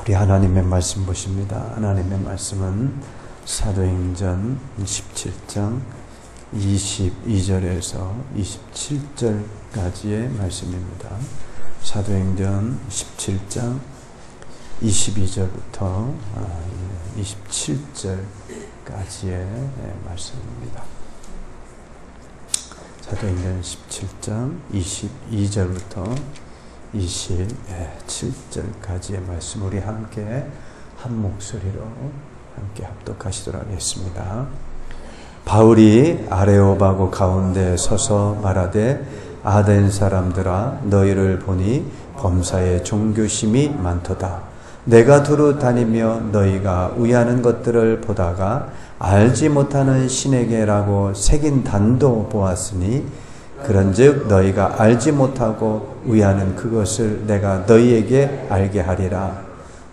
우리 하나님의 말씀 보십니다. 하나님의 말씀은 사도행전 17장 22절에서 27절까지의 말씀입니다. 사도행전 17장 22절부터 27절까지의 말씀입니다. 사도행전 17장 22절부터 27절까지의 말씀, 우리 함께 한 목소리로 함께 합독하시도록 하겠습니다. 바울이 아레오바고 가운데 서서 말하되, 아덴 사람들아, 너희를 보니 범사에 종교심이 많도다. 내가 두루 다니며 너희가 의하는 것들을 보다가 알지 못하는 신에게라고 새긴 단도 보았으니, 그런즉 너희가 알지 못하고 의하는 그것을 내가 너희에게 알게 하리라.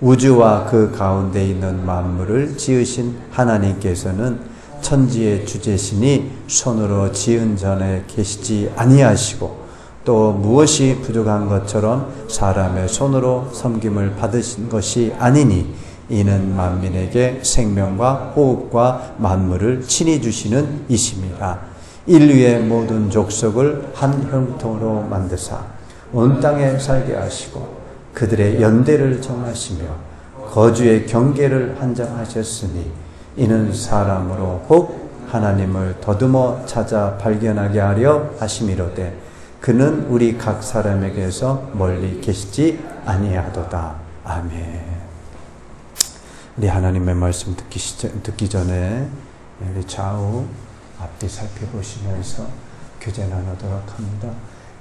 우주와 그 가운데 있는 만물을 지으신 하나님께서는 천지의 주제시니 손으로 지은 전에 계시지 아니하시고, 또 무엇이 부족한 것처럼 사람의 손으로 섬김을 받으신 것이 아니니, 이는 만민에게 생명과 호흡과 만물을 친히 주시는 이심이라. 인류의 모든 족속을 한 형통으로 만드사 온 땅에 살게 하시고, 그들의 연대를 정하시며 거주의 경계를 한정하셨으니, 이는 사람으로 혹 하나님을 더듬어 찾아 발견하게 하려 하심이로되, 그는 우리 각 사람에게서 멀리 계시지 아니하도다. 아멘. 우리 하나님의 말씀 듣기 전에 우리 좌우 앞뒤 살펴보시면서 교제 나누도록 합니다.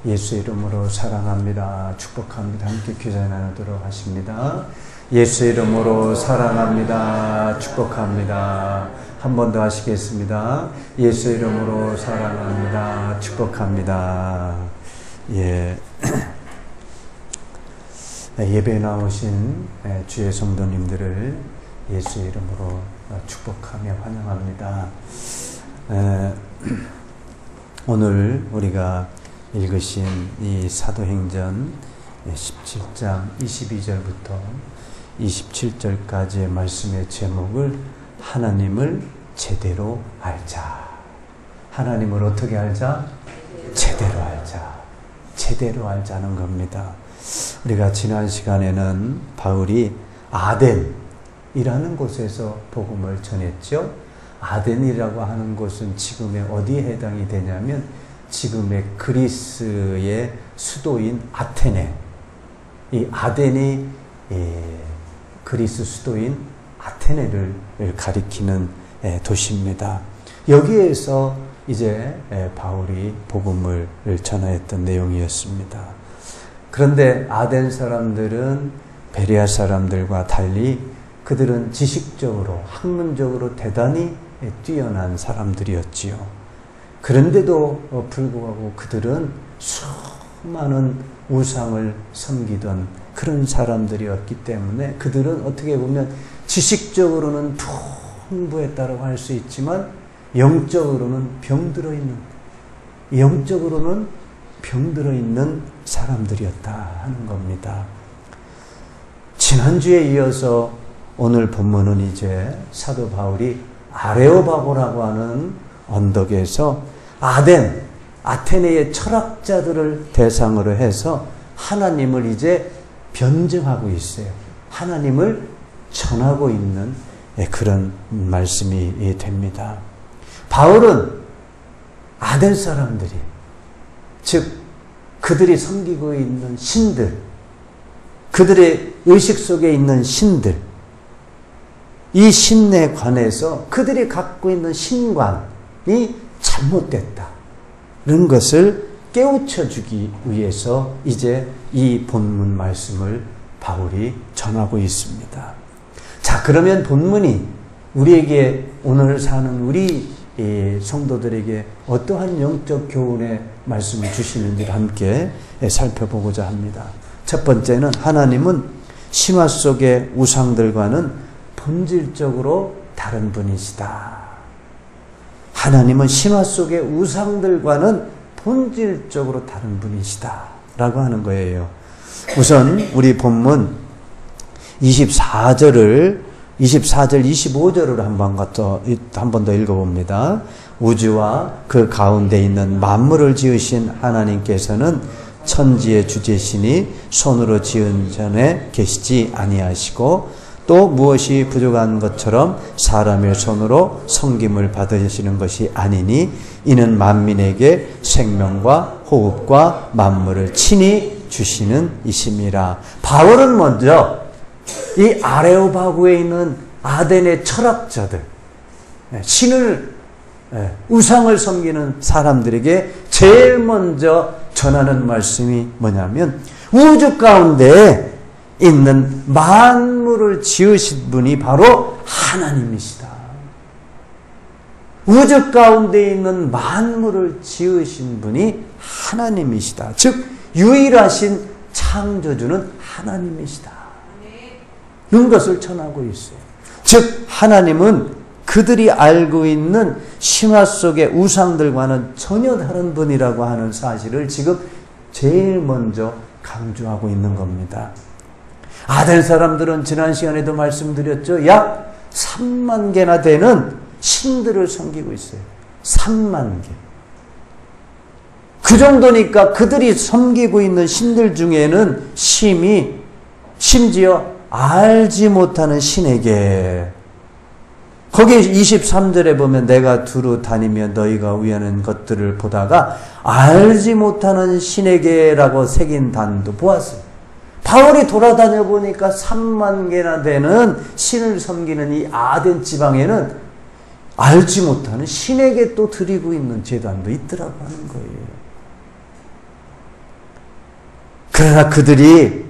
예수 이름으로 사랑합니다. 축복합니다. 함께 교제 나누도록 하십니다. 예수 이름으로 사랑합니다. 축복합니다. 한 번 더 하시겠습니다. 예수 이름으로 사랑합니다. 축복합니다. 예. 예배에 나오신 주의 성도님들을 예수 이름으로 축복하며 환영합니다. 오늘 우리가 읽으신 이 사도행전 17장 22절부터 27절까지의 말씀의 제목을 하나님을 제대로 알자. 하나님을 어떻게 알자? 제대로 알자. 제대로 알자는 겁니다. 우리가 지난 시간에는 바울이 아덴이라는 곳에서 복음을 전했죠. 아덴이라고 하는 곳은 지금의 어디에 해당이 되냐면, 지금의 그리스의 수도인 아테네, 이 아덴이 그리스 수도인 아테네를 가리키는 도시입니다. 여기에서 이제 바울이 복음을 전하였던 내용이었습니다. 그런데 아덴 사람들은 베레아 사람들과 달리 그들은 지식적으로, 학문적으로 대단히 뛰어난 사람들이었지요. 그런데도 불구하고 그들은 수많은 우상을 섬기던 그런 사람들이었기 때문에, 그들은 어떻게 보면 지식적으로는 풍부했다고 할 수 있지만 영적으로는 병들어 있는 사람들이었다 하는 겁니다. 지난주에 이어서 오늘 본문은 이제 사도 바울이 아레오바고라고 하는 언덕에서 아테네의 철학자들을 대상으로 해서 하나님을 이제 변증하고 있어요. 하나님을 전하고 있는 그런 말씀이 됩니다. 바울은 아덴 사람들이, 즉 그들이 섬기고 있는 신들, 그들의 의식 속에 있는 신들, 이 신에 관해서 그들이 갖고 있는 신관이 잘못됐다는 것을 깨우쳐주기 위해서 이제 이 본문 말씀을 바울이 전하고 있습니다. 자, 그러면 본문이 우리에게, 오늘 사는 우리 성도들에게 어떠한 영적 교훈의 말씀을 주시는지를 함께 살펴보고자 합니다. 첫 번째는, 하나님은 신화 속의 우상들과는 본질적으로 다른 분이시다. 하나님은 신화 속의 우상들과는 본질적으로 다른 분이시다 라고 하는 거예요. 우선 우리 본문 24절, 25절을 한 번 더 읽어봅니다. 우주와 그 가운데 있는 만물을 지으신 하나님께서는 천지의 주제시니 손으로 지은 전에 계시지 아니하시고 또 무엇이 부족한 것처럼 사람의 손으로 섬김을 받으시는 것이 아니니 이는 만민에게 생명과 호흡과 만물을 친히 주시는 이심이라. 바울은 먼저 이 아레오바구에 있는 아덴의 철학자들, 신을, 우상을 섬기는 사람들에게 제일 먼저 전하는 말씀이 뭐냐면 우주 가운데 있는 만물을 지으신 분이 바로 하나님이시다. 우주 가운데 있는 만물을 지으신 분이 하나님이시다. 즉 유일하신 창조주는 하나님이시다. 이런 것을 전하고 있어요. 즉 하나님은 그들이 알고 있는 신화 속의 우상들과는 전혀 다른 분이라고 하는 사실을 지금 제일 먼저 강조하고 있는 겁니다. 아덴 사람들은 지난 시간에도 말씀드렸죠. 약 3만 개나 되는 신들을 섬기고 있어요. 3만 개. 그 정도니까 그들이 섬기고 있는 신들 중에는 심지어 알지 못하는 신에게, 거기 23절에 보면 내가 두루 다니며 너희가 위하는 것들을 보다가 알지 못하는 신에게라고 새긴 단도 보았어요. 바울이 돌아다녀 보니까 3만 개나 되는 신을 섬기는 이 아덴 지방에는 알지 못하는 신에게 또 드리고 있는 제단도 있더라고 하는 거예요. 그러나 그들이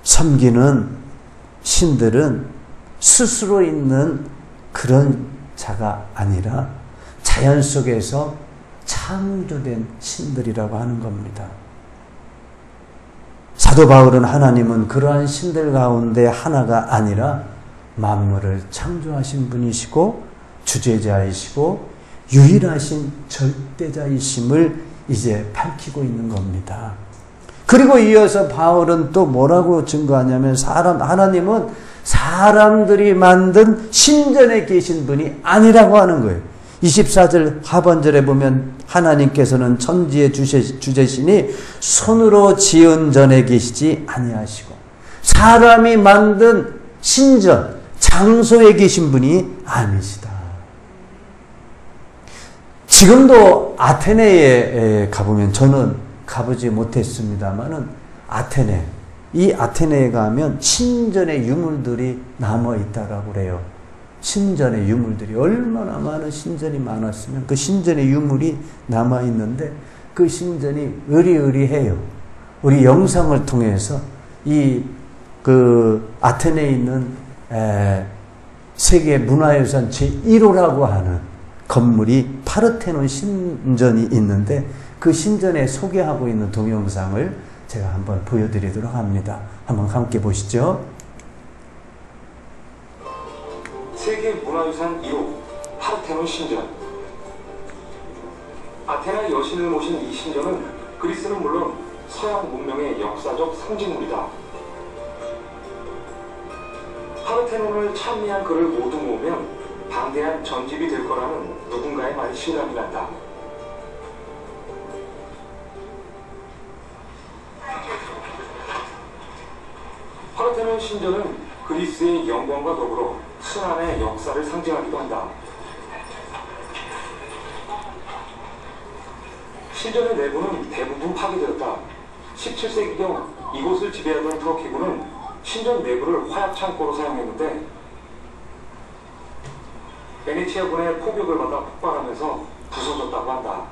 섬기는 신들은 스스로 있는 그런 자가 아니라 자연 속에서 창조된 신들이라고 하는 겁니다. 사도 바울은 하나님은 그러한 신들 가운데 하나가 아니라 만물을 창조하신 분이시고 주재자이시고 유일하신 절대자이심을 이제 밝히고 있는 겁니다. 그리고 이어서 바울은 또 뭐라고 증거하냐면 하나님은 사람들이 만든 신전에 계신 분이 아니라고 하는 거예요. 24절 하반절에 보면 하나님께서는 천지의 주제시니 손으로 지은 전에 계시지 아니하시고 사람이 만든 신전, 장소에 계신 분이 아니시다. 지금도 아테네에 가보면, 저는 가보지 못했습니다만은 이 아테네에 가면 신전의 유물들이 남아있다라고 그래요. 신전의 유물들이 얼마나 많은 신전이 많았으면 그 신전의 유물이 남아있는데 그 신전이 으리으리해요. 우리 영상을 통해서 그 아테네에 있는 세계 문화유산 제1호라고 하는 건물이 파르테논 신전이 있는데 그 신전에 소개하고 있는 동영상을 제가 한번 보여드리도록 합니다. 한번 함께 보시죠. 세계 문화유산 1호 파르테논 신전. 아테나 여신을 모신 이 신전은 그리스는 물론 서양 문명의 역사적 상징물이다. 파르테논을 찬미한 글을 모두 모으면 방대한 전집이 될 거라는 누군가의 말이 실감이 난다. 파르테논 신전은 그리스의 영광과 더불어 순환의 역사를 상징하기도 한다. 신전의 내부는 대부분 파괴되었다. 17세기경 이곳을 지배하던 터키군은 신전 내부를 화약 창고로 사용했는데 베네치아군의 포격을 받아 폭발하면서 부서졌다고 한다.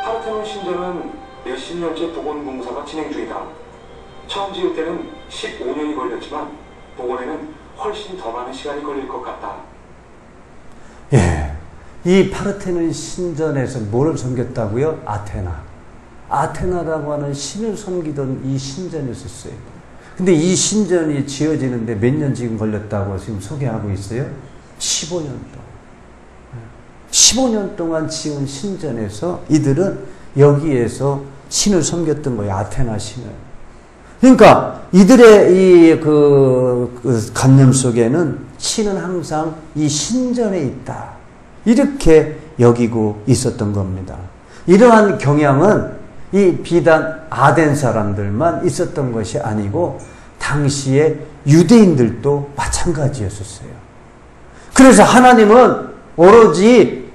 파르테논 신전은 몇십 년째 복원 공사가 진행 중이다. 처음 지을 때는 15년이 걸렸지만 복원에는 훨씬 더 많은 시간이 걸릴 것 같다. 예, 이 파르테논 신전에서 뭐를 섬겼다고요? 아테나라고 하는 신을 섬기던 이 신전이었어요. 근데 이 신전이 지어지는데 몇 년 지금 걸렸다고 지금 소개하고 있어요? 15년 동안. 15년 동안 지은 신전에서 이들은 여기에서 신을 섬겼던 거예요. 아테나 신을. 그러니까 이들의 그 관념 속에는 신은 항상 이 신전에 있다. 이렇게 여기고 있었던 겁니다. 이러한 경향은 이 비단 아덴 사람들만 있었던 것이 아니고 당시에 유대인들도 마찬가지였었어요. 그래서 하나님은 오로지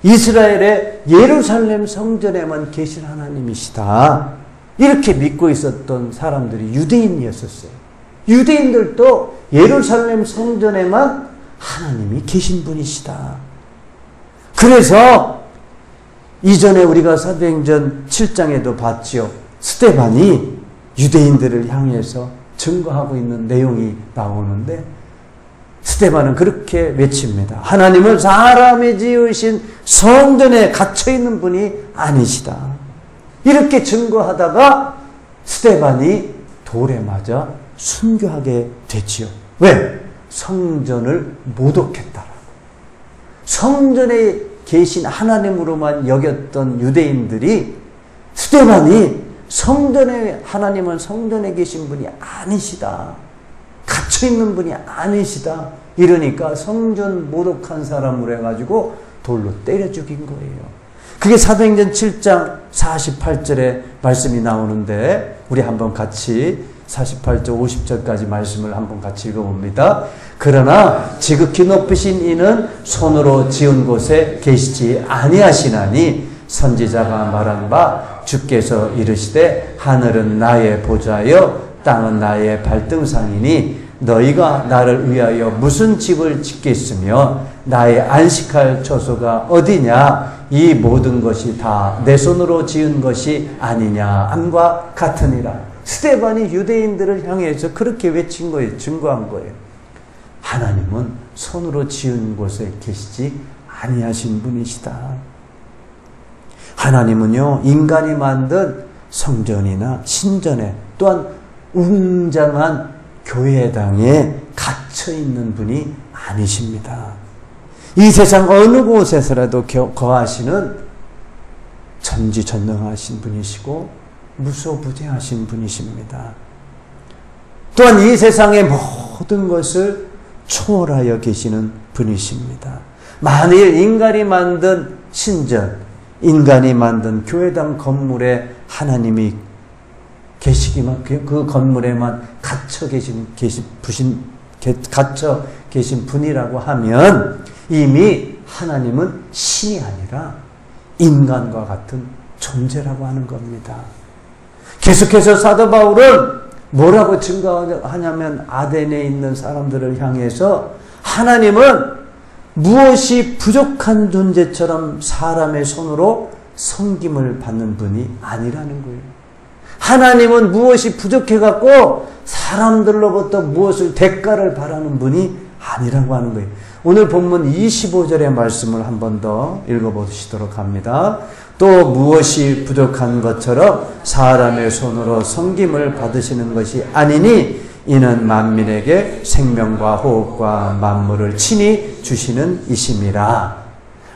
이스라엘의 예루살렘 성전에만 계신 하나님이시다. 이렇게 믿고 있었던 사람들이 유대인이었었어요. 유대인들도 예루살렘 성전에만 하나님이 계신 분이시다. 그래서 이전에 우리가 사도행전 7장에도 봤지요. 스데반이 유대인들을 향해서 증거하고 있는 내용이 나오는데 스데반은 그렇게 외칩니다. 하나님은 사람이 지으신 성전에 갇혀있는 분이 아니시다. 이렇게 증거하다가 스데반이 돌에 맞아 순교하게 됐지요. 왜? 성전을 모독했다라. 성전에 계신 하나님으로만 여겼던 유대인들이 스데반이 하나님은 성전에 계신 분이 아니시다. 갇혀있는 분이 아니시다. 이러니까 성전 모독한 사람으로 해가지고 돌로 때려 죽인 거예요. 그게 사도행전 7장 48절에 말씀이 나오는데 우리 한번 같이 48절 50절까지 말씀을 한번 같이 읽어봅니다. 그러나 지극히 높으신 이는 손으로 지은 곳에 계시지 아니하시나니 선지자가 말한 바 주께서 이르시되 하늘은 나의 보좌여 땅은 나의 발등상이니 너희가 나를 위하여 무슨 집을 짓겠으며 나의 안식할 처소가 어디냐 이 모든 것이 다 내 손으로 지은 것이 아니냐 함과 같으니라. 스데반이 유대인들을 향해서 그렇게 외친 거예요. 증거한 거예요. 하나님은 손으로 지은 곳에 계시지 아니하신 분이시다. 하나님은요 인간이 만든 성전이나 신전에 또한 웅장한 교회당에 갇혀있는 분이 아니십니다. 이 세상 어느 곳에서라도 거하시는 전지전능하신 분이시고 무소부재하신 분이십니다. 또한 이 세상의 모든 것을 초월하여 계시는 분이십니다. 만일 인간이 만든 신전, 인간이 만든 교회당 건물에 하나님이 계시기만 그 건물에만 갇혀 계신 분이라고 하면 이미 하나님은 신이 아니라 인간과 같은 존재라고 하는 겁니다. 계속해서 사도 바울은 뭐라고 증거하냐면 아덴에 있는 사람들을 향해서 하나님은 무엇이 부족한 존재처럼 사람의 손으로 섬김을 받는 분이 아니라는 거예요. 하나님은 무엇이 부족해갖고 사람들로부터 무엇을 대가를 바라는 분이 아니라고 하는 거예요. 오늘 본문 25절의 말씀을 한 번 더 읽어보시도록 합니다. 또 무엇이 부족한 것처럼 사람의 손으로 섬김을 받으시는 것이 아니니 이는 만민에게 생명과 호흡과 만물을 친히 주시는 이심이라.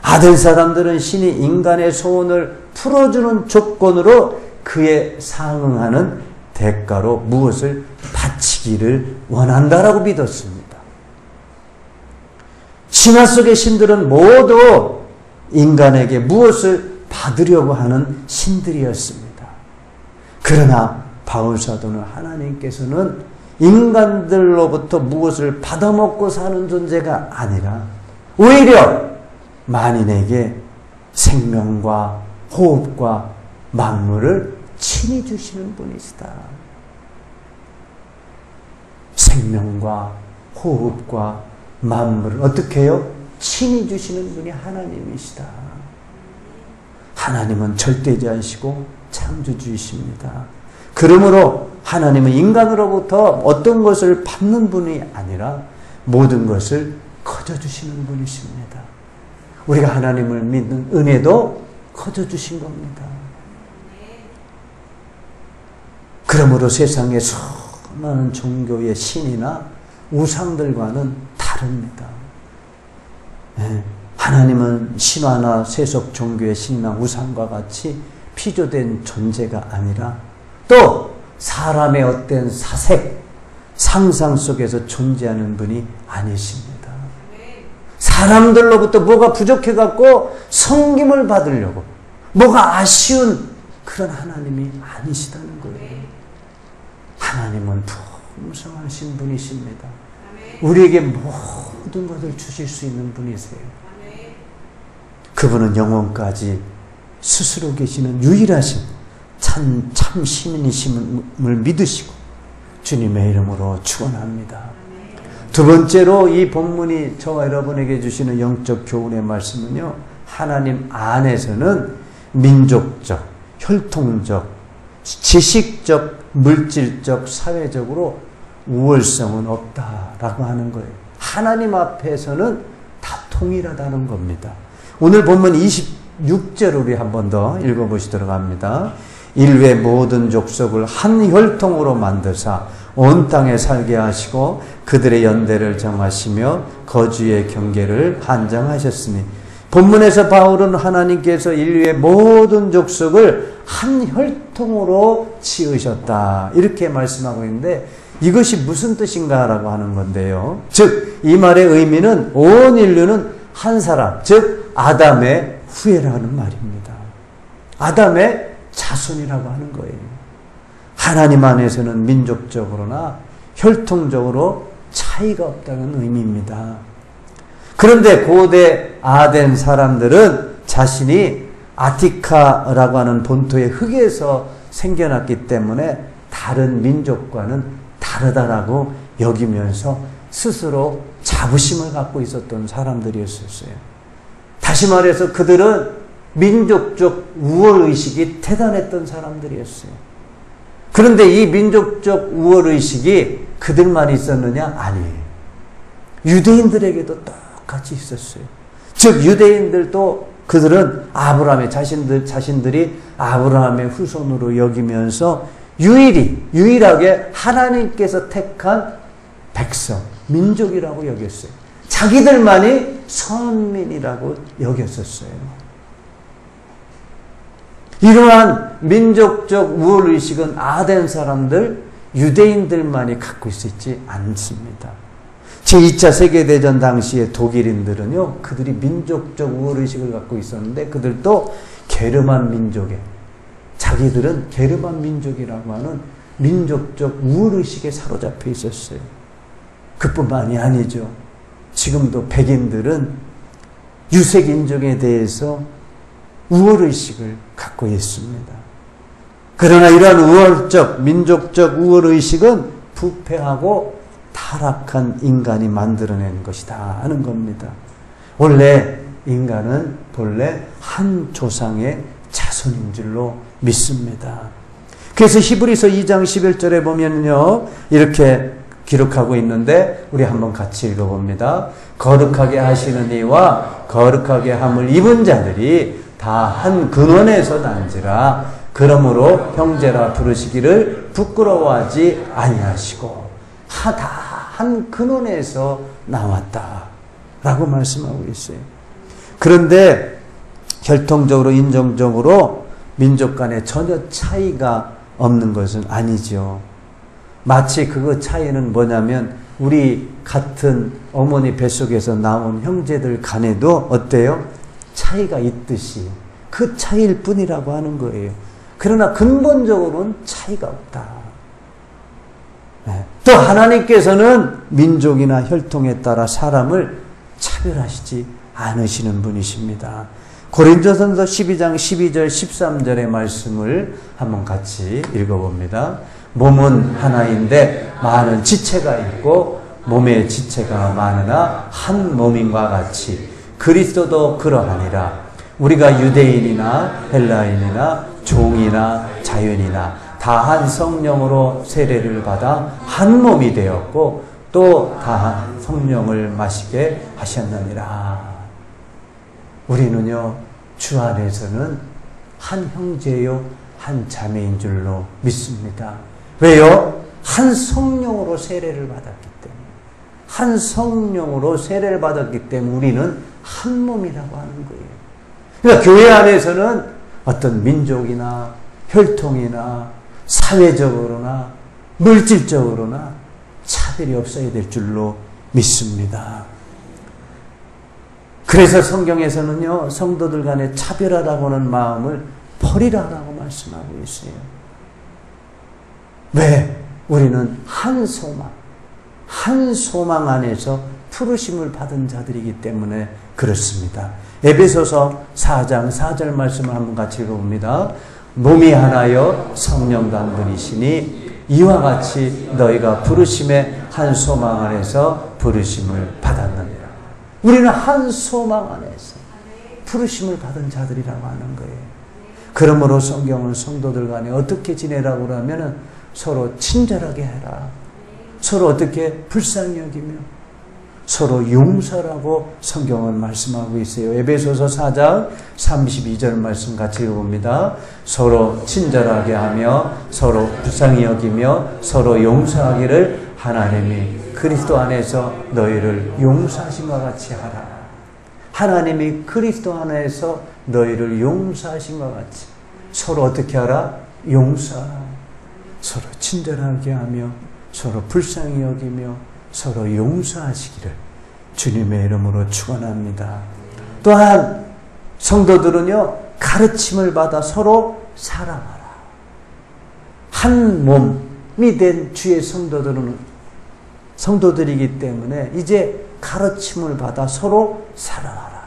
아들 사람들은 신이 인간의 소원을 풀어주는 조건으로 그에 상응하는 대가로 무엇을 바치기를 원한다라고 믿었습니다. 신화 속의 신들은 모두 인간에게 무엇을 받으려고 하는 신들이었습니다. 그러나 바울 사도는 하나님께서는 인간들로부터 무엇을 받아먹고 사는 존재가 아니라 오히려 만인에게 생명과 호흡과 만물을 친히 주시는 분이시다. 생명과 호흡과 만물을 어떻게 해요? 친히 주시는 분이 하나님이시다. 하나님은 절대자이시고 창조주이십니다. 그러므로 하나님은 인간으로부터 어떤 것을 받는 분이 아니라 모든 것을 거저주시는 분이십니다. 우리가 하나님을 믿는 은혜도 거저주신 겁니다. 그러므로 세상의 수많은 종교의 신이나 우상들과는 다릅니다. 하나님은 신화나 세속 종교의 신이나 우상과 같이 피조된 존재가 아니라 또 사람의 어떤 사색, 상상 속에서 존재하는 분이 아니십니다. 사람들로부터 뭐가 부족해갖고 섬김을 받으려고 뭐가 아쉬운 그런 하나님이 아니시다는 거예요. 하나님은 풍성하신 분이십니다. 우리에게 모든 것을 주실 수 있는 분이세요. 그분은 영원까지 스스로 계시는 유일하신 참 시민이심을 믿으시고 주님의 이름으로 축원합니다. 두 번째로 이 본문이 저와 여러분에게 주시는 영적 교훈의 말씀은요, 하나님 안에서는 민족적, 혈통적, 지식적, 물질적, 사회적으로 우월성은 없다라고 하는 거예요. 하나님 앞에서는 다 통일하다는 겁니다. 오늘 본문 26절 우리 한 번 더 읽어보시도록 합니다. 인류의 모든 족속을 한 혈통으로 만드사 온 땅에 살게 하시고 그들의 연대를 정하시며 거주의 경계를 한정하셨으니, 본문에서 바울은 하나님께서 인류의 모든 족속을 한 혈통으로 지으셨다 이렇게 말씀하고 있는데, 이것이 무슨 뜻인가라고 하는 건데요. 즉 이 말의 의미는 온 인류는 한 사람, 즉 아담의 후예라는 말입니다. 아담의 자손이라고 하는 거예요. 하나님 안에서는 민족적으로나 혈통적으로 차이가 없다는 의미입니다. 그런데 고대 아덴 사람들은 자신이 아티카라고 하는 본토의 흙에서 생겨났기 때문에 다른 민족과는 다르다라고 여기면서 스스로 자부심을 갖고 있었던 사람들이었어요. 다시 말해서 그들은 민족적 우월의식이 대단했던 사람들이었어요. 그런데 이 민족적 우월의식이 그들만 있었느냐? 아니에요. 유대인들에게도 똑같이 있었어요. 즉 유대인들도 그들은 아브라함의 자신들이 아브라함의 후손으로 여기면서 유일하게 하나님께서 택한 백성, 민족이라고 여겼어요. 자기들만이 선민이라고 여겼었어요. 이러한 민족적 우월의식은 아덴 사람들, 유대인들만이 갖고 있었지 않습니다. 제2차 세계대전 당시에 독일인들은요, 그들이 민족적 우월의식을 갖고 있었는데 그들도 게르만 민족에, 자기들은 게르만 민족이라고 하는 민족적 우월의식에 사로잡혀 있었어요. 그뿐만이 아니죠. 지금도 백인들은 유색인종에 대해서 우월의식을 갖고 있습니다. 그러나 이러한 민족적 우월의식은 부패하고 타락한 인간이 만들어낸 것이다 하는 겁니다. 원래 인간은 본래 한 조상의 자손인 줄로 믿습니다. 그래서 히브리서 2장 11절에 보면요, 이렇게 기록하고 있는데 우리 한번 같이 읽어봅니다. 거룩하게 하시는 이와 거룩하게 함을 입은 자들이 다 한 근원에서 난지라. 그러므로 형제라 부르시기를 부끄러워하지 아니하시고, 다 한 근원에서 나왔다 라고 말씀하고 있어요. 그런데 혈통적으로 인종적으로 민족 간에 전혀 차이가 없는 것은 아니죠. 마치 그 차이는 뭐냐면 우리 같은 어머니 뱃속에서 나온 형제들 간에도 어때요? 차이가 있듯이 그 차이일 뿐이라고 하는 거예요. 그러나 근본적으로는 차이가 없다. 네. 또 하나님께서는 민족이나 혈통에 따라 사람을 차별하시지 않으시는 분이십니다. 고린도전서 12장 12절 13절의 말씀을 한번 같이 읽어봅니다. 몸은 하나인데 많은 지체가 있고 몸의 지체가 많으나 한 몸인과 같이 그리스도도 그러하니라. 우리가 유대인이나 헬라인이나 종이나 자연이나 다 한 성령으로 세례를 받아 한 몸이 되었고 또 다 한 성령을 마시게 하셨느니라. 우리는요, 주 안에서는 한 형제요 한 자매인 줄로 믿습니다. 왜요? 한 성령으로 세례를 받았기 때문에. 한 성령으로 세례를 받았기 때문에 우리는 한 몸이라고 하는 거예요. 그러니까 교회 안에서는 어떤 민족이나 혈통이나 사회적으로나 물질적으로나 차별이 없어야 될 줄로 믿습니다. 그래서 성경에서는요, 성도들 간에 차별하라고 하는 마음을 버리라라고 말씀하고 있어요. 왜? 우리는 한 소망 안에서 부르심을 받은 자들이기 때문에 그렇습니다. 에베소서 4장 4절 말씀을 한번 같이 읽어봅니다. 몸이 하나여 성령도 한 분이시니 이와 같이 너희가 부르심의 한 소망 안에서 부르심을 받았느니라. 우리는 한 소망 안에서 부르심을 받은 자들이라고 하는 거예요. 그러므로 성경은 성도들 간에 어떻게 지내라고 그러면은 서로 친절하게 해라. 서로 어떻게 불쌍히 여기며 서로 용서라고 성경은 말씀하고 있어요. 에베소서 4장 32절 말씀 같이 읽어봅니다. 서로 친절하게 하며 서로 불쌍히 여기며 서로 용서하기를 하나님이 그리스도 안에서 너희를 용서하신 것 같이 하라. 하나님이 그리스도 안에서 너희를 용서하신 것 같이 서로 어떻게 하라? 용서하라. 서로 친절하게 하며 서로 불쌍히 여기며 서로 용서하시기를 주님의 이름으로 축원합니다. 또한 성도들은요, 가르침을 받아 서로 사랑하라. 한 몸이 된 주의 성도들이기 때문에 이제 가르침을 받아 서로 사랑하라.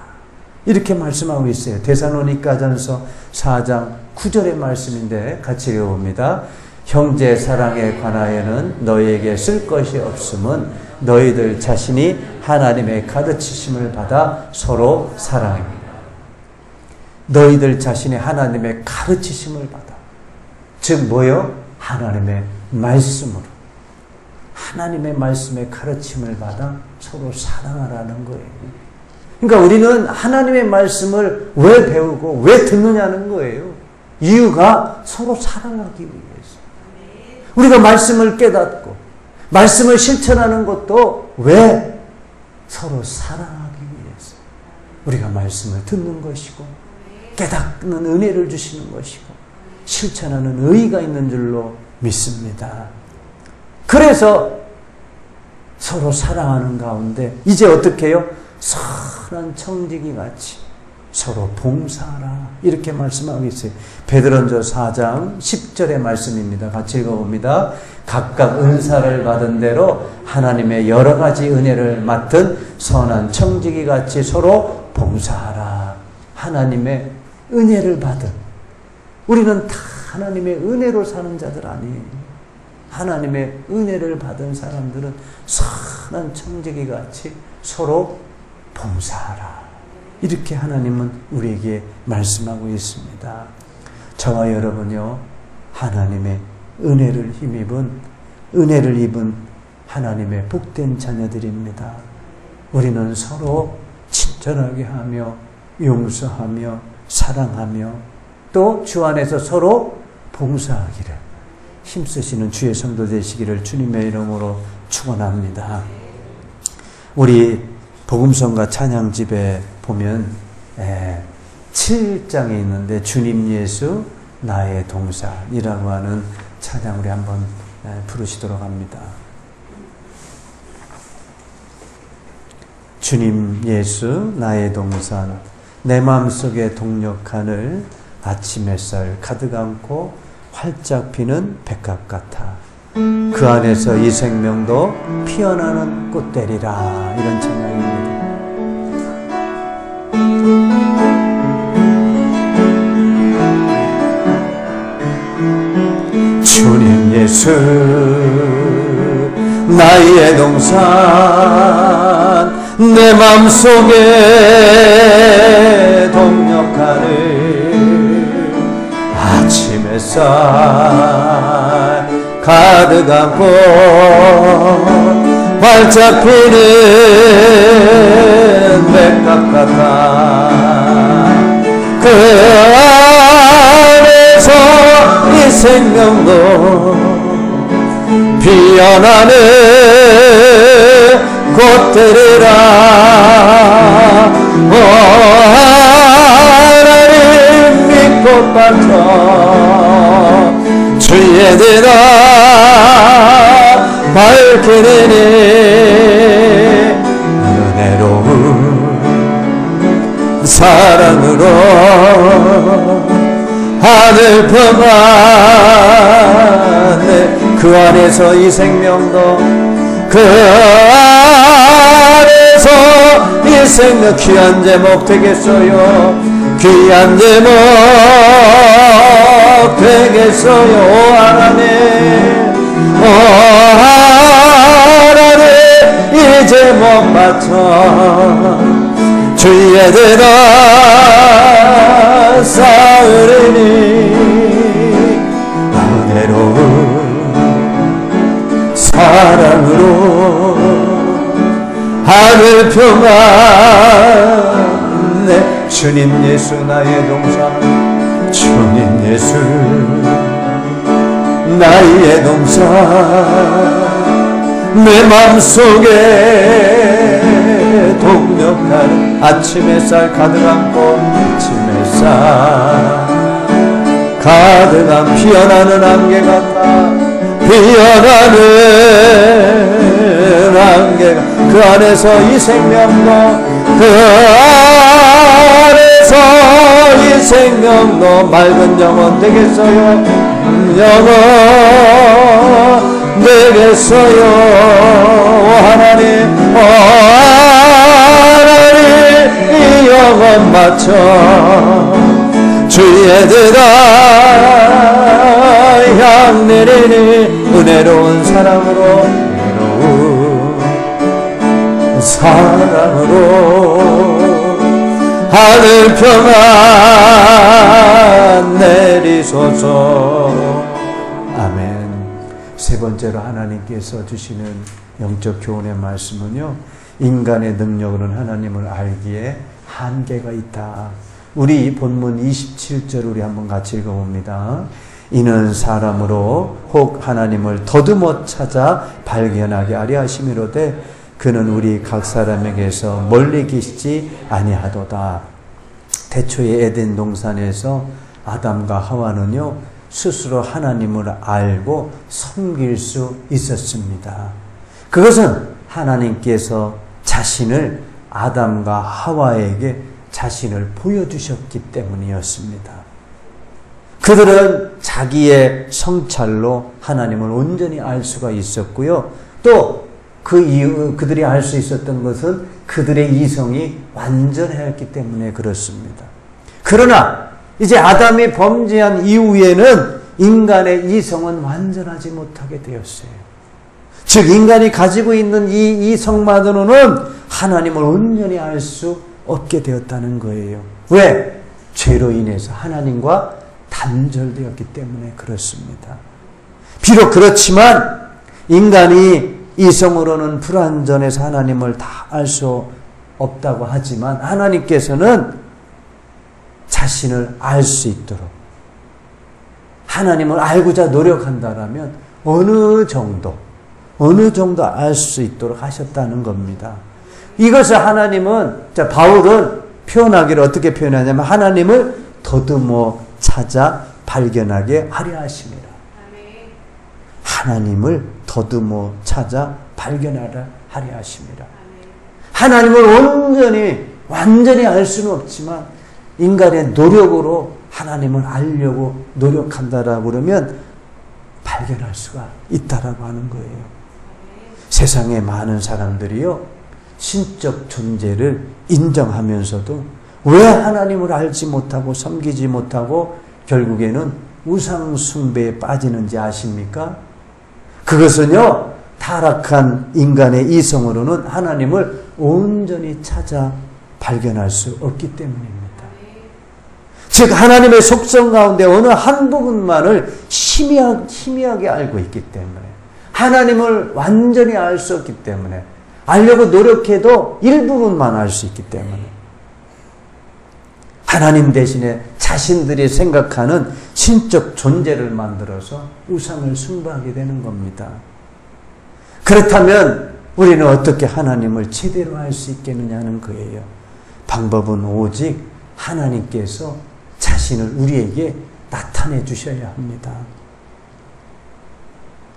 이렇게 말씀하고 있어요. 데살로니가전서 4장 9절의 말씀인데 같이 읽어봅니다. 형제 사랑에 관하여는 너희에게 쓸 것이 없음은 너희들 자신이 하나님의 가르치심을 받아 서로 사랑해. 너희들 자신이 하나님의 가르치심을 받아. 즉 뭐요? 하나님의 말씀으로. 하나님의 말씀의 가르침을 받아 서로 사랑하라는 거예요. 그러니까 우리는 하나님의 말씀을 왜 배우고 왜 듣느냐는 거예요. 이유가 서로 사랑하기 위해서. 우리가 말씀을 깨닫고 말씀을 실천하는 것도 왜? 서로 사랑하기 위해서. 우리가 말씀을 듣는 것이고 깨닫는 은혜를 주시는 것이고 실천하는 의의가 있는 줄로 믿습니다. 그래서 서로 사랑하는 가운데 이제 어떻게 해요? 선한 청지기 같이 서로 봉사하라. 이렇게 말씀하고 있어요. 베드로전서 4장 10절의 말씀입니다. 같이 읽어봅니다. 각각 은사를 받은 대로 하나님의 여러 가지 은혜를 맡은 선한 청지기 같이 서로 봉사하라. 하나님의 은혜를 받은, 우리는 다 하나님의 은혜로 사는 자들 아니에요. 하나님의 은혜를 받은 사람들은 선한 청지기 같이 서로 봉사하라. 이렇게 하나님은 우리에게 말씀하고 있습니다. 저와 여러분요, 하나님의 은혜를 입은 하나님의 복된 자녀들입니다. 우리는 서로 친절하게 하며 용서하며 사랑하며 또 주 안에서 서로 봉사하기를 힘쓰시는 주의 성도 되시기를 주님의 이름으로 축원합니다. 우리 복음성가 찬양집에 보면 7장에 있는데 주님 예수 나의 동산이라고 하는 찬양 우리 한번 부르시도록 합니다. 주님 예수 나의 동산 내 마음속에 동력하늘 아침 햇살 가득 안고 활짝 피는 백합 같아 그 안에서 이 생명도 피어나는 꽃되리라. 이런 찬양입니다. 주님 예수 나의 동산 내 맘속에 동력하는 아침 햇살 가득 안고 활짝 피는 백합 같아 그 안에서 이 생명도 피어나는 꽃들이라. 하나님 믿고 주의 대답 밝게 되네. 은혜로운 사랑으로 하늘 평안에 그 안에서 이 생명도 그 안에서 이 생명 귀한 제목 되겠어요. 귀한 제목 되겠어요. 하나님 하나님 이 제목 맞춰 주의 대답 쌓으리니 은혜로운 사랑으로 하늘 평안에 주님 예수 나의 동산 주님 예수 나의 동산 내 맘속에 동력하는 아침 햇살 가득 안고 아침 햇살 가득한 피어나는 안개 같아 피어나는 안개가 그 안에서 이 생명도 그 안에서 이 생명도 맑은 영혼 되겠어요. 영혼 되겠어요. 하나님 하나님 이 영혼 맞춰 주의 대답 향 내리니 은혜로운 사랑으로 은혜로운 사랑으로 하늘 평안 내리소서. 아멘. 세 번째로 하나님께서 주시는 영적 교훈의 말씀은요, 인간의 능력으로는 하나님을 알기에 한계가 있다. 우리 본문 27절 우리 한번 같이 읽어봅니다. 이는 사람으로 혹 하나님을 더듬어 찾아 발견하게 하려 하심이로되 그는 우리 각 사람에게서 멀리 계시지 아니하도다. 태초의 에덴 동산에서 아담과 하와는요 스스로 하나님을 알고 섬길 수 있었습니다. 그것은 하나님께서 자신을 아담과 하와에게 자신을 보여주셨기 때문이었습니다. 그들은 자기의 성찰로 하나님을 온전히 알 수가 있었고요. 또 그 이유 그들이 알 수 있었던 것은 그들의 이성이 완전했기 때문에 그렇습니다. 그러나 이제 아담이 범죄한 이후에는 인간의 이성은 완전하지 못하게 되었어요. 즉 인간이 가지고 있는 이 이성만으로는 하나님을 온전히 알 수 없게 되었다는 거예요. 왜? 죄로 인해서 하나님과 단절되었기 때문에 그렇습니다. 비록 그렇지만 인간이 이성으로는 불완전해서 하나님을 다 알 수 없다고 하지만 하나님께서는 자신을 알 수 있도록 하나님을 알고자 노력한다라면 어느 정도 알 수 있도록 하셨다는 겁니다. 이것을 하나님은 바울은 표현하기를 어떻게 표현하냐면 하나님을 더듬어 찾아 발견하게 하려 하심이라. 하나님을 더듬어 찾아 발견하려 하려 하심이라. 하나님을 완전히 알 수는 없지만 인간의 노력으로 하나님을 알려고 노력한다라고 그러면 발견할 수가 있다라고 하는 거예요. 세상에 많은 사람들이요 신적 존재를 인정하면서도 왜 하나님을 알지 못하고 섬기지 못하고 결국에는 우상 숭배에 빠지는지 아십니까? 그것은요 타락한 인간의 이성으로는 하나님을 온전히 찾아 발견할 수 없기 때문입니다. 즉 하나님의 속성 가운데 어느 한 부분만을 희미하게 알고 있기 때문에 하나님을 완전히 알 수 없기 때문에 알려고 노력해도 일부분만 알 수 있기 때문에 하나님 대신에 자신들이 생각하는 신적 존재를 만들어서 우상을 숭배하게 되는 겁니다. 그렇다면 우리는 어떻게 하나님을 제대로 알 수 있겠느냐는 거예요. 방법은 오직 하나님께서 자신을 우리에게 나타내 주셔야 합니다.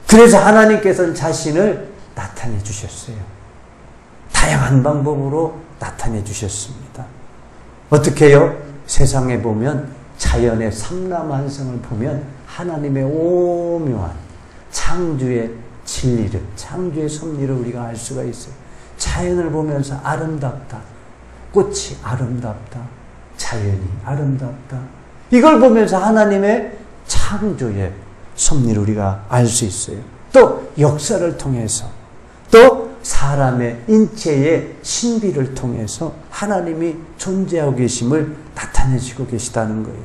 그래서 하나님께서는 자신을 나타내 주셨어요. 다양한 방법으로 나타내 주셨습니다. 어떻게 해요? 세상에 보면 자연의 삼라만상을 보면 하나님의 오묘한 창조의 진리를, 창조의 섭리를 우리가 알 수가 있어요. 자연을 보면서 아름답다. 꽃이 아름답다. 자연이 아름답다. 이걸 보면서 하나님의 창조의 섭리를 우리가 알 수 있어요. 또 역사를 통해서, 또 사람의 인체의 신비를 통해서 하나님이 존재하고 계심을 나타내시고 계시다는 거예요.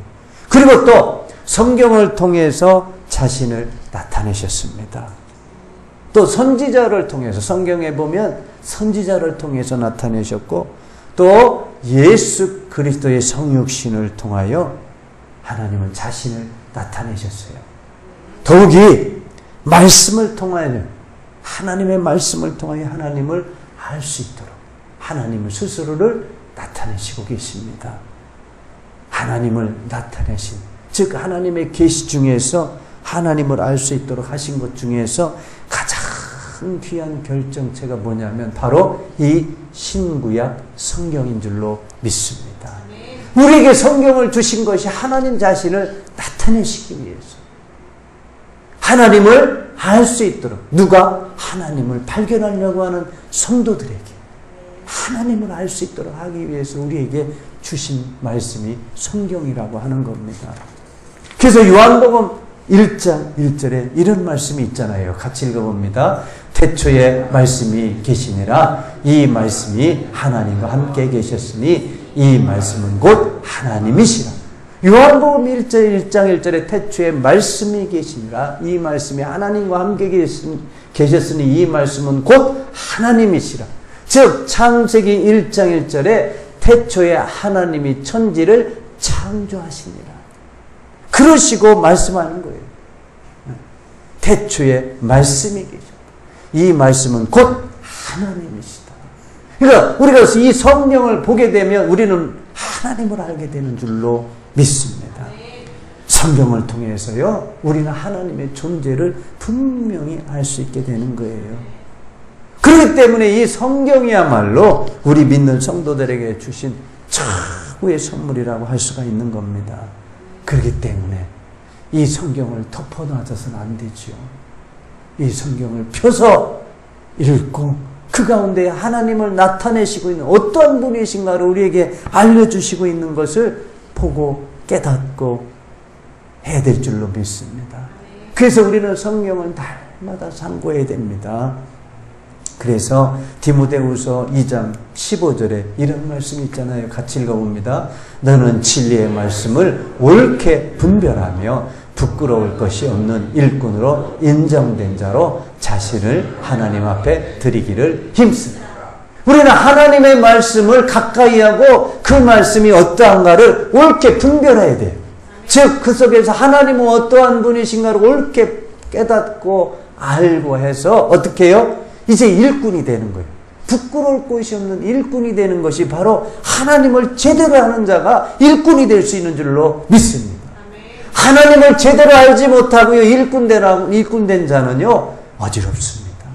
그리고 또 성경을 통해서 자신을 나타내셨습니다. 또 선지자를 통해서, 성경에 보면 선지자를 통해서 나타내셨고, 또 예수 그리스도의 성육신을 통하여 하나님은 자신을 나타내셨어요. 더욱이 말씀을 통하여, 하나님의 말씀을 통하여 하나님을 알 수 있도록 하나님을 스스로를 나타내시고 계십니다. 하나님을 나타내신, 즉 하나님의 계시 중에서 하나님을 알 수 있도록 하신 것 중에서 가장 귀한 결정체가 뭐냐면 바로 이 신구약 성경인 줄로 믿습니다. 우리에게 성경을 주신 것이 하나님 자신을 나타내시기 위해서, 하나님을 알 수 있도록, 누가? 하나님을 발견하려고 하는 성도들에게 하나님을 알 수 있도록 하기 위해서 우리에게 주신 말씀이 성경이라고 하는 겁니다. 그래서 요한복음 1장 1절에 이런 말씀이 있잖아요. 같이 읽어봅니다. 태초에 말씀이 계시니라. 이 말씀이 하나님과 함께 계셨으니 이 말씀은 곧 하나님이시라. 요한복음 1장 1절에 태초에 말씀이 계시니라. 이 말씀이 하나님과 함께 계셨으니 이 말씀은 곧 하나님이시라. 즉 창세기 1장 1절에 태초에 하나님이 천지를 창조하시니라. 그러시고 말씀하는 거예요. 태초에 말씀이 계셨다. 이 말씀은 곧 하나님이시다. 그러니까 우리가 이 성경을 보게 되면 우리는 하나님을 알게 되는 줄로 믿습니다. 성경을 통해서요, 우리는 하나님의 존재를 분명히 알 수 있게 되는 거예요. 그렇기 때문에 이 성경이야말로 우리 믿는 성도들에게 주신 최고의 선물이라고 할 수가 있는 겁니다. 그렇기 때문에 이 성경을 덮어놔서는 안 되죠. 이 성경을 펴서 읽고 그 가운데 하나님을 나타내시고 있는 어떠한 분이신가를 우리에게 알려주시고 있는 것을 보고 깨닫고 해야 될 줄로 믿습니다. 그래서 우리는 성경을 날마다 상고해야 됩니다. 그래서 디모데후서 2장 15절에 이런 말씀이 있잖아요. 같이 읽어봅니다. 너는 진리의 말씀을 옳게 분별하며 부끄러울 것이 없는 일꾼으로 인정된 자로 자신을 하나님 앞에 드리기를 힘쓰라. 우리는 하나님의 말씀을 가까이 하고 그 말씀이 어떠한가를 옳게 분별해야 돼요. 즉 그 속에서 하나님은 어떠한 분이신가를 옳게 깨닫고 알고 해서 어떻게 해요? 이제 일꾼이 되는 거예요. 부끄러울 곳이 없는 일꾼이 되는 것이 바로 하나님을 제대로 하는 자가 일꾼이 될 수 있는 줄로 믿습니다. 하나님을 제대로 알지 못하고요, 일꾼된 자는요, 어지럽습니다.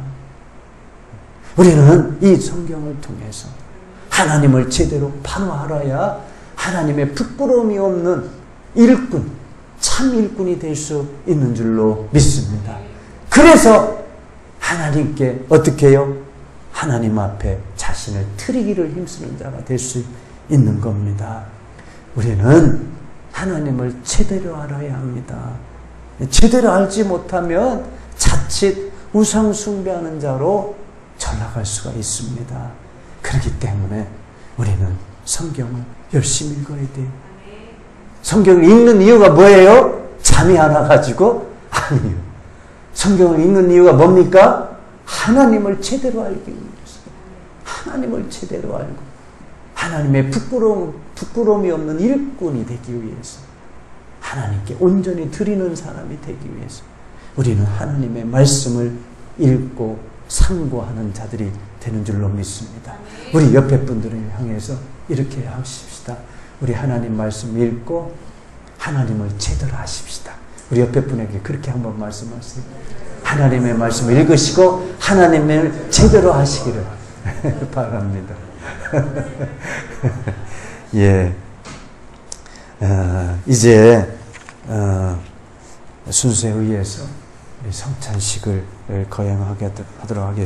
우리는 이 성경을 통해서 하나님을 제대로 바로 알아야 하나님의 부끄러움이 없는 일꾼, 참 일꾼이 될 수 있는 줄로 믿습니다. 그래서 하나님께 어떻게 해요? 하나님 앞에 자신을 드리기를 힘쓰는 자가 될 수 있는 겁니다. 우리는 하나님을 제대로 알아야 합니다. 제대로 알지 못하면 자칫 우상 숭배하는 자로 전락할 수가 있습니다. 그렇기 때문에 우리는 성경을 열심히 읽어야 돼요. 성경을 읽는 이유가 뭐예요? 잠이 안 와가지고? 아니요. 성경을 읽는 이유가 뭡니까? 하나님을 제대로 알기 위해서. 하나님을 제대로 알고 하나님의 부끄러움이 없는 일꾼이 되기 위해서, 하나님께 온전히 드리는 사람이 되기 위해서 우리는 하나님의 말씀을 읽고 상고하는 자들이 되는 줄로 믿습니다. 우리 옆에 분들을 향해서 이렇게 하십시다. 우리 하나님 말씀 읽고 하나님을 제대로 아십시다. 우리 옆에 분에게 그렇게 한번 말씀하세요. 하나님의 말씀을 읽으시고 하나님을 제대로 하시기를 바랍니다. 예, 이제 순서에 의해서 성찬식을 거행하도록 하겠습니다.